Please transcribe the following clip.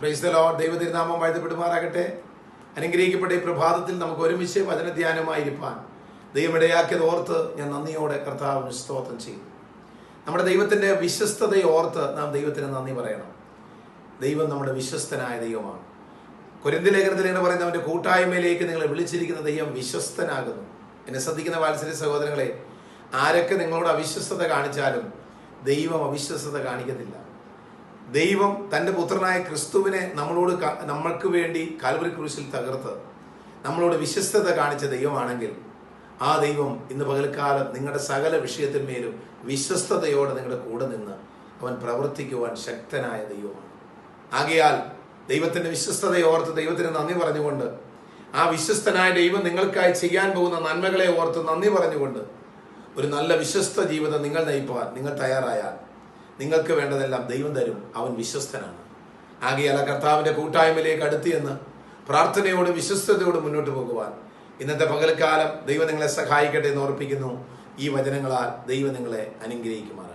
Praise the Lord. ദൈവതിരുനാമം വാഴ്ത്തപ്പെടുമാറാകട്ടെ. അനുഗ്രഹിക്കപ്പെട്ട ഈ പ്രഭാതത്തിൽ നമുക്ക് ഒരുമിച്ച് വചനധ്യാനമായിരിക്കാൻ ദൈവം ഇടയാക്കിയത് ഓർത്ത് ഞാൻ നന്ദിയോടെ കർത്താവിന് സ്തോത്രം ചെയ്യും. നമ്മുടെ ദൈവത്തിൻ്റെ വിശ്വസ്തതയെ ഓർത്ത് നാം ദൈവത്തിന് നന്ദി പറയണം. ദൈവം നമ്മുടെ വിശ്വസ്തനായ ദൈവമാണ്. കൊരിന്ത്യ ലേഖനത്തിൽ ഇങ്ങനെ പറയുന്ന അവൻ്റെ കൂട്ടായ്മയിലേക്ക് നിങ്ങളെ വിളിച്ചിരിക്കുന്ന ദൈവം വിശ്വസ്തനാകുന്നു. എന്നെ ശ്രദ്ധിക്കുന്ന വാത്സല്യ സഹോദരങ്ങളെ, ആരൊക്കെ നിങ്ങളോട് അവിശ്വസ്തത കാണിച്ചാലും ദൈവം അവിശ്വസ്തത കാണിക്കത്തില്ല. ദൈവം തൻ്റെ പുത്രനായ ക്രിസ്തുവിനെ നമ്മൾക്ക് വേണ്ടി കാൽവരി ക്രൂശിൽ തകർത്ത് നമ്മളോട് വിശ്വസ്തത കാണിച്ച ദൈവമാണെങ്കിൽ ആ ദൈവം ഇന്ന് പകൽക്കാലം നിങ്ങളുടെ സകല വിഷയത്തിന്മേലും വിശ്വസ്തതയോടെ നിങ്ങളുടെ കൂടെ നിന്ന് അവൻ പ്രവർത്തിക്കുവാൻ ശക്തനായ ദൈവമാണ്. ആകയാൽ ദൈവത്തിൻ്റെ വിശ്വസ്തതയെ ഓർത്ത് ദൈവത്തിന് നന്ദി പറഞ്ഞുകൊണ്ട്, ആ വിശ്വസ്തനായ ദൈവം നിങ്ങൾക്കായി ചെയ്യാൻ പോകുന്ന നന്മകളെ ഓർത്ത് നന്ദി പറഞ്ഞുകൊണ്ട് ഒരു നല്ല വിശ്വസ്ത ജീവിതം നിങ്ങൾ നയിപ്പാൻ നിങ്ങൾ തയ്യാറായാൽ നിങ്ങൾക്ക് വേണ്ടതെല്ലാം ദൈവം തരും. അവൻ വിശ്വസ്തനാണ്. ആകയാൽ കർത്താവിൻ്റെ കൂട്ടായ്മയിലേക്ക് അടുത്ത് എന്ന് പ്രാർത്ഥനയോടും വിശ്വസ്തയോടും മുന്നോട്ട് പോകുവാൻ ഇന്നത്തെ പകൽക്കാലം ദൈവം നിങ്ങളെ സഹായിക്കട്ടെ എന്ന് ഓർപ്പിക്കുന്നു. ഈ വചനങ്ങളാൽ ദൈവം നിങ്ങളെ അനുഗ്രഹിക്കുമാറാകട്ടെ.